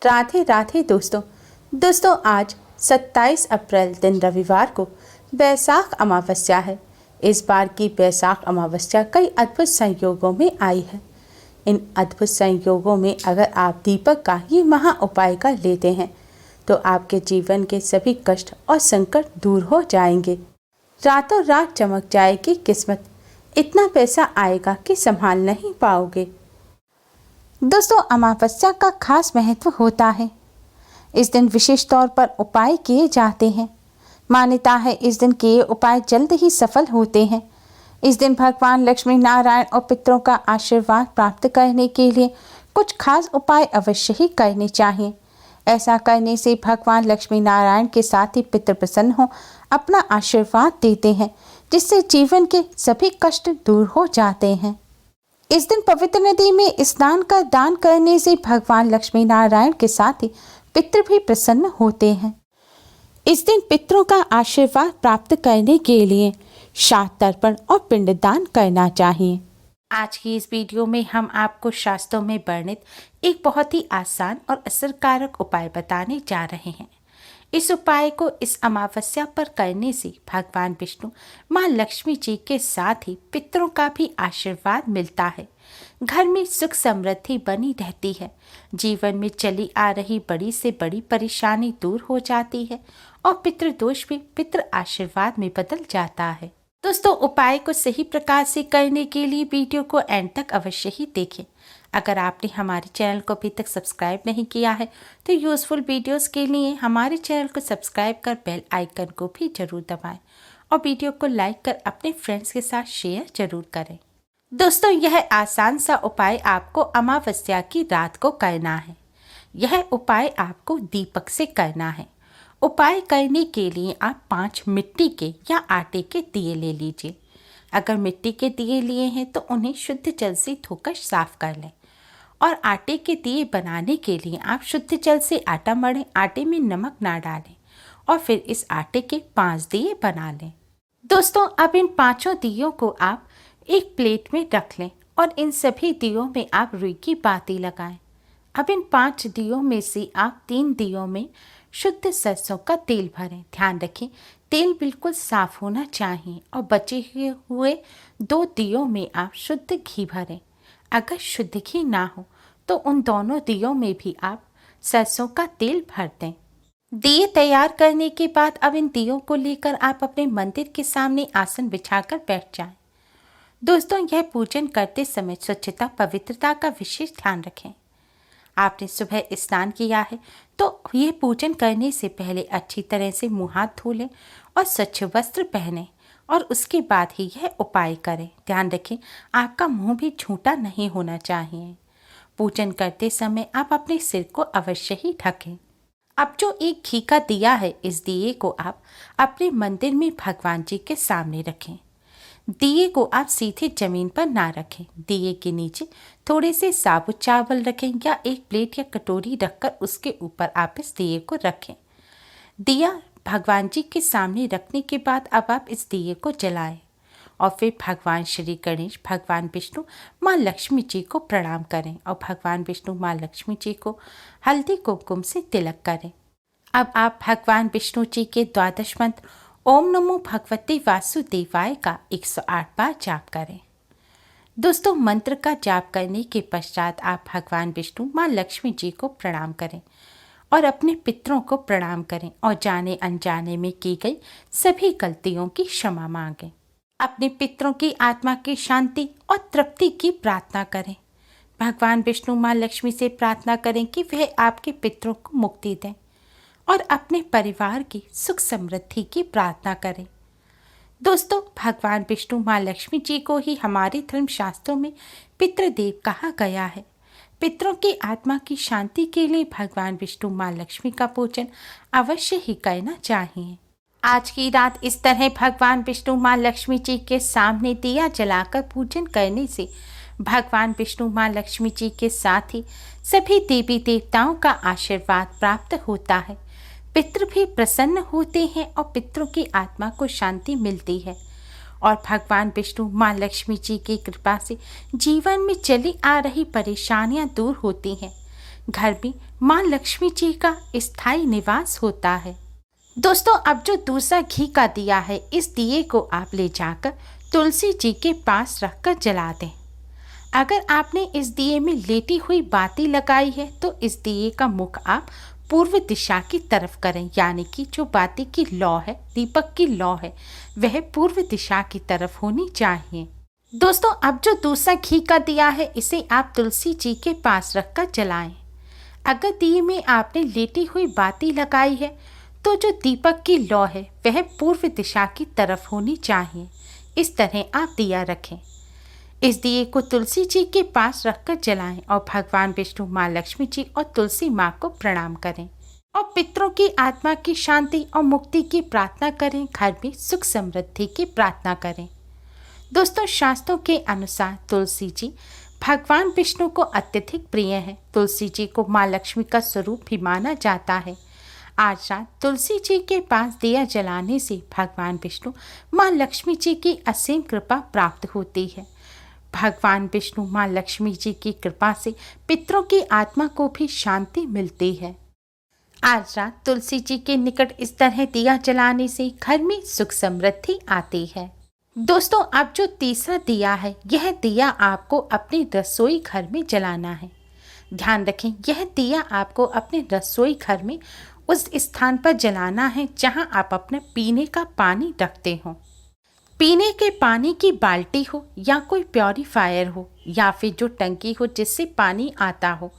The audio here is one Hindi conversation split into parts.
राधे राधे दोस्तों आज 27 अप्रैल दिन रविवार को बैसाख अमावस्या है। इस बार की बैसाख अमावस्या कई अद्भुत संयोगों में आई है। इन अद्भुत संयोगों में अगर आप दीपक का ये महा उपाय कर लेते हैं तो आपके जीवन के सभी कष्ट और संकट दूर हो जाएंगे। रातों रात चमक जाएगी किस्मत, इतना पैसा आएगा कि संभाल नहीं पाओगे। दोस्तों, अमावस्या का खास महत्व होता है। इस दिन विशेष तौर पर उपाय किए जाते हैं। मान्यता है इस दिन किए उपाय जल्द ही सफल होते हैं। इस दिन भगवान लक्ष्मी नारायण और पितरों का आशीर्वाद प्राप्त करने के लिए कुछ खास उपाय अवश्य ही करने चाहिए। ऐसा करने से भगवान लक्ष्मी नारायण के साथ ही पितृ प्रसन्न हो अपना आशीर्वाद देते हैं, जिससे जीवन के सभी कष्ट दूर हो जाते हैं। इस दिन पवित्र नदी में स्नान का दान करने से भगवान लक्ष्मी नारायण के साथ ही पितृ भी प्रसन्न होते हैं। इस दिन पितरों का आशीर्वाद प्राप्त करने के लिए श्राद्ध तर्पण और पिंडदान करना चाहिए। आज की इस वीडियो में हम आपको शास्त्रों में वर्णित एक बहुत ही आसान और असरकारक उपाय बताने जा रहे हैं। इस उपाय को इस अमावस्या पर करने से भगवान विष्णु, माँ लक्ष्मी जी के साथ ही पितरों का भी आशीर्वाद मिलता है। घर में सुख समृद्धि बनी रहती है। जीवन में चली आ रही बड़ी से बड़ी परेशानी दूर हो जाती है और पितृदोष भी पितृ आशीर्वाद में बदल जाता है। दोस्तों, उपाय को सही प्रकार से करने के लिए वीडियो को एंड तक अवश्य ही देखें। अगर आपने हमारे चैनल को अभी तक सब्सक्राइब नहीं किया है तो यूज़फुल वीडियोस के लिए हमारे चैनल को सब्सक्राइब कर बेल आइकन को भी जरूर दबाएं और वीडियो को लाइक कर अपने फ्रेंड्स के साथ शेयर जरूर करें। दोस्तों, यह आसान सा उपाय आपको अमावस्या की रात को करना है। यह उपाय आपको दीपक से करना है। उपाय करने के लिए आप 5 मिट्टी के या आटे के दिए ले लीजिए। अगर मिट्टी के दिए लिए हैं तो उन्हें शुद्ध जल से धोकर साफ कर लें और आटे के दिए बनाने के लिए आप शुद्ध जल से आटा मढ़ें, आटे में नमक ना डालें और फिर इस आटे के 5 दिए बना लें। दोस्तों, अब इन 5 दियों को आप एक प्लेट में रख लें और इन सभी दियों में आप रुई की बाती लगाएं। अब इन 5 दियों में से आप 3 दियों में शुद्ध सरसों का तेल भरें। ध्यान रखें, तेल बिल्कुल साफ होना चाहिए और बचे हुए 2 दियों में आप शुद्ध घी भरें। अगर शुद्ध घी ना हो तो उन दोनों दियों में भी आप सरसों का तेल भर दें। दिए तैयार करने के बाद अब इन दियों को लेकर आप अपने मंदिर के सामने आसन बिछाकर बैठ जाएं। दोस्तों, यह पूजन करते समय स्वच्छता पवित्रता का विशेष ध्यान रखें। आपने सुबह स्नान किया है तो ये पूजन करने से पहले अच्छी तरह से मुँह हाथ धो लें और स्वच्छ वस्त्र पहनें और उसके बाद ही यह उपाय करें। ध्यान रखें, आपका मुंह भी झूठा नहीं होना चाहिए। पूजन करते समय आप अपने सिर को अवश्य ही ढकें। अब जो एक घी का दिया है, इस दिए को आप अपने मंदिर में भगवान जी के सामने रखें। दिए को आप सीधे जमीन पर ना रखें। दिए के नीचे थोड़े से साबुत चावल रखें या एक प्लेट या कटोरी रखकर उसके ऊपर आप इस दिए को रखें। दिया भगवान जी के सामने रखने के बाद अब आप इस दिए को जलाएं और फिर भगवान श्री गणेश, भगवान विष्णु, माँ लक्ष्मी जी को प्रणाम करें और भगवान विष्णु, माँ लक्ष्मी जी को हल्दी कुमकुम से तिलक करें। अब आप भगवान विष्णु जी के 12 मंत्र ओम नमो भगवते वासुदेवाय का 108 बार जाप करें। दोस्तों, मंत्र का जाप करने के पश्चात आप भगवान विष्णु, माँ लक्ष्मी जी को प्रणाम करें और अपने पितरों को प्रणाम करें और जाने अनजाने में की गई सभी गलतियों की क्षमा मांगें। अपने पितरों की आत्मा की शांति और तृप्ति की प्रार्थना करें। भगवान विष्णु, माँ लक्ष्मी से प्रार्थना करें कि वह आपके पितरों को मुक्ति दें और अपने परिवार की सुख समृद्धि की प्रार्थना करें। दोस्तों, भगवान विष्णु, माँ लक्ष्मी जी को ही हमारे धर्मशास्त्रों में पितृदेव कहा गया है। पितरों की आत्मा की शांति के लिए भगवान विष्णु, माँ लक्ष्मी का पूजन अवश्य ही करना चाहिए। आज की रात इस तरह भगवान विष्णु, माँ लक्ष्मी जी के सामने दिया जलाकर पूजन करने से भगवान विष्णु, माँ लक्ष्मी जी के साथ ही सभी देवी देवताओं का आशीर्वाद प्राप्त होता है। पितृ भी प्रसन्न होते हैं और पितरों की आत्मा को शांति मिलती है और भगवान विष्णु, माँ लक्ष्मी जी की कृपा से जीवन में चली आ रही परेशानियां दूर होती हैं। घर में माँ लक्ष्मी जी का स्थायी निवास होता है। दोस्तों, अब जो दूसरा घी का दिया है, इस दिए को आप ले जाकर तुलसी जी के पास रखकर जला दें। अगर आपने इस दिए में लेटी हुई बाती लगाई है तो इस दिए का मुख आप पूर्व दिशा की तरफ करें, यानी कि जो बाती की लौ है, दीपक की लौ है, वह पूर्व दिशा की तरफ होनी चाहिए। दोस्तों, अब जो दूसरा घी का दिया है, इसे आप तुलसी जी के पास रखकर जलाएं। अगर दिए में आपने लेटी हुई बाती लगाई है तो जो दीपक की लौ है वह पूर्व दिशा की तरफ होनी चाहिए। इस तरह आप दिया रखें। इस दिए को तुलसी जी के पास रखकर जलाएं और भगवान विष्णु, माँ लक्ष्मी जी और तुलसी माँ को प्रणाम करें और पितरों की आत्मा की शांति और मुक्ति की प्रार्थना करें। घर में सुख समृद्धि की प्रार्थना करें। दोस्तों, शास्त्रों के अनुसार तुलसी जी भगवान विष्णु को अत्यधिक प्रिय है। तुलसी जी को माँ लक्ष्मी का स्वरूप भी माना जाता है। आज रात तुलसी जी के पास दिया जलाने से भगवान विष्णु, माँ लक्ष्मी जी की असीम कृपा प्राप्त होती है। भगवान विष्णु, माँ लक्ष्मी जी की कृपा से पितरों की आत्मा को भी शांति मिलती है। आज रात तुलसी जी के निकट इस तरह दिया जलाने से घर में सुख समृद्धि आती है। दोस्तों, अब जो तीसरा दिया है, यह दिया आपको अपने रसोई घर में जलाना है। ध्यान रखें, यह दिया आपको अपने रसोई घर में उस स्थान पर जलाना है जहां आप अपने पीने का पानी रखते हो। पीने के पानी की बाल्टी हो या कोई प्योरीफायर हो या फिर जो टंकी हो जिससे पानी आता हो,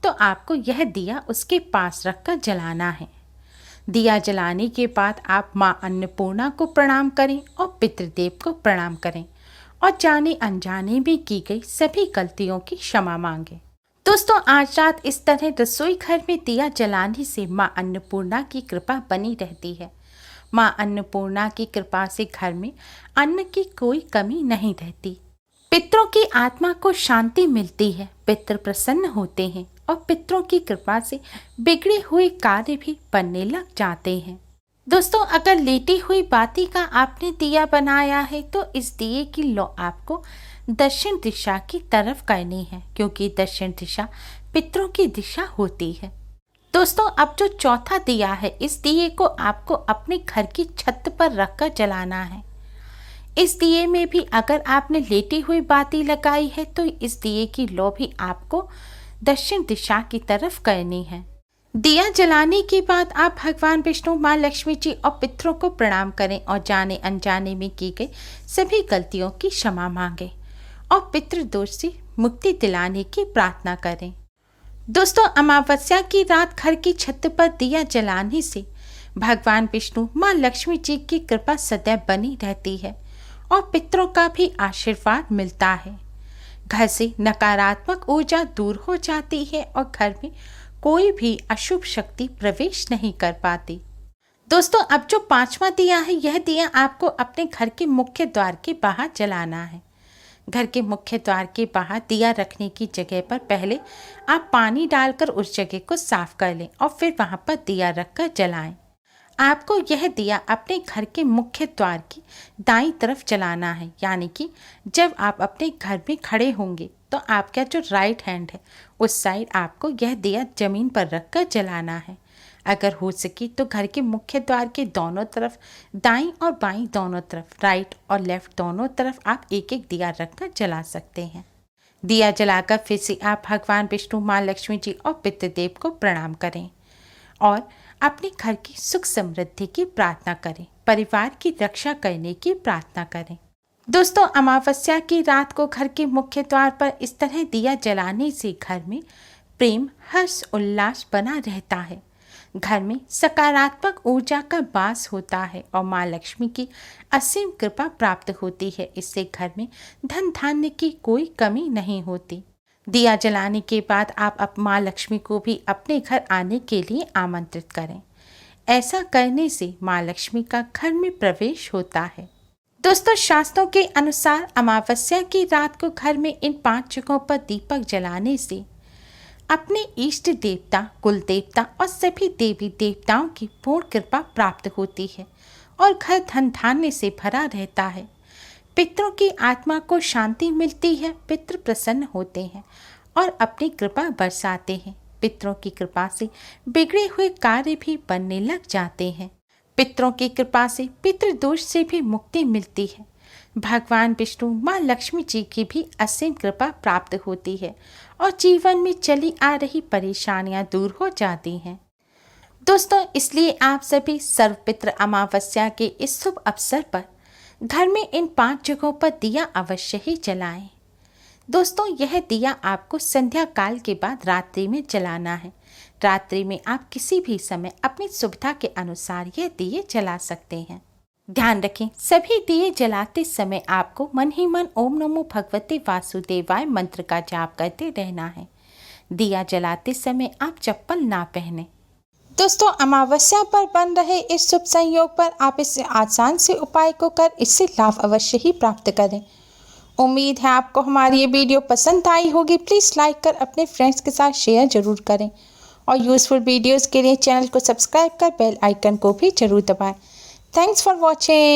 तो आपको यह दिया उसके पास रखकर जलाना है। दिया जलाने के बाद आप माँ अन्नपूर्णा को प्रणाम करें और पितृदेव को प्रणाम करें और जाने अनजाने में की गई सभी गलतियों की क्षमा मांगें। दोस्तों, आज रात इस तरह रसोई घर में दिया जलाने से माँ अन्नपूर्णा की कृपा बनी रहती है। माँ अन्नपूर्णा की कृपा से घर में अन्न की कोई कमी नहीं रहती। पितरों की आत्मा को शांति मिलती है, पितृ प्रसन्न होते हैं और पितरों की कृपा से बिगड़े हुए कार्य भी बनने लग जाते हैं। दोस्तों, अगर लेटी हुई बाती का आपने दिया बनाया है तो इस दिए की लौ आपको दक्षिण दिशा की तरफ करनी है, क्योंकि दक्षिण दिशा पितरों की दिशा होती है। दोस्तों, अब जो चौथा दिया है, इस दिए को आपको अपने घर की छत पर रखकर जलाना है। इस दिए में भी अगर आपने लेटी हुई बाती लगाई है तो इस दिए की लौ भी आपको दक्षिण दिशा की तरफ करनी है। दिया जलाने के बाद आप भगवान विष्णु, माँ लक्ष्मी जी और पितरों को प्रणाम करें और जाने अनजाने में की गई सभी गलतियों की क्षमा मांगें और पितृ दोष से मुक्ति दिलाने की प्रार्थना करें। दोस्तों, अमावस्या की रात घर की छत पर दिया जलाने से भगवान विष्णु, माँ लक्ष्मी जी की कृपा सदैव बनी रहती है और पितरों का भी आशीर्वाद मिलता है। घर से नकारात्मक ऊर्जा दूर हो जाती है और घर में कोई भी अशुभ शक्ति प्रवेश नहीं कर पाती। दोस्तों, अब जो पांचवा दिया है, यह दिया आपको अपने घर के मुख्य द्वार के बाहर जलाना है। घर के मुख्य द्वार के बाहर दिया रखने की जगह पर पहले आप पानी डालकर उस जगह को साफ कर लें और फिर वहां पर दिया रखकर जलाएं। आपको यह दिया अपने घर के मुख्य द्वार की दाईं तरफ जलाना है, यानी कि जब आप अपने घर में खड़े होंगे तो आपका जो राइट हैंड है उस साइड आपको यह दिया जमीन पर रखकर जलाना है। अगर हो सके तो घर के मुख्य द्वार के दोनों तरफ, दाईं और बाईं दोनों तरफ, राइट और लेफ्ट दोनों तरफ आप एक एक दिया रखकर जला सकते हैं। दिया जलाकर फिर से आप भगवान विष्णु, माँ लक्ष्मी जी और पितृदेव को प्रणाम करें और अपने घर की सुख समृद्धि की प्रार्थना करें, परिवार की रक्षा करने की प्रार्थना करें। दोस्तों, अमावस्या की रात को घर के मुख्य द्वार पर इस तरह दिया जलाने से घर में प्रेम, हर्ष, उल्लास बना रहता है। घर में सकारात्मक ऊर्जा का वास होता है और माँ लक्ष्मी की असीम कृपा प्राप्त होती है। इससे घर में धन धान्य की कोई कमी नहीं होती। दिया जलाने के बाद आप माँ लक्ष्मी को भी अपने घर आने के लिए आमंत्रित करें। ऐसा करने से माँ लक्ष्मी का घर में प्रवेश होता है। दोस्तों, शास्त्रों के अनुसार अमावस्या की रात को घर में इन 5 जगहों पर दीपक जलाने से अपने इष्ट देवता, कुल देवता और सभी देवी देवताओं की पूर्ण कृपा प्राप्त होती है और घर धन धान्य से भरा रहता है। पितरों की आत्मा को शांति मिलती है, पितृ प्रसन्न होते हैं और अपनी कृपा बरसाते हैं। पितरों की कृपा से बिगड़े हुए कार्य भी बनने लग जाते हैं। पितरों की कृपा से पितृदोष से भी मुक्ति मिलती है। भगवान विष्णु माँ लक्ष्मी जी की भी असीम कृपा प्राप्त होती है और जीवन में चली आ रही परेशानियां दूर हो जाती हैं। दोस्तों, इसलिए आप सभी सर्वपित्र अमावस्या के इस शुभ अवसर पर घर में इन 5 जगहों पर दिया अवश्य ही जलाएं। दोस्तों, यह दिया आपको संध्या काल के बाद रात्रि में जलाना है। रात्रि में आप किसी भी समय अपनी सुविधा के अनुसार यह दिए जला सकते हैं। ध्यान रखें, सभी दिए जलाते समय आपको मन ही मन ओम नमो भगवते वासुदेवाय मंत्र का जाप करते रहना है। दिया जलाते समय आप चप्पल ना पहने। दोस्तों, अमावस्या पर बन रहे इस शुभ संयोग पर आप इस आसान से उपाय को कर इससे लाभ अवश्य ही प्राप्त करें। उम्मीद है आपको हमारी ये वीडियो पसंद आई होगी। प्लीज़ लाइक कर अपने फ्रेंड्स के साथ शेयर जरूर करें और यूज़फुल वीडियोस के लिए चैनल को सब्सक्राइब कर बेल आइकन को भी जरूर दबाएं। Thanks for watching.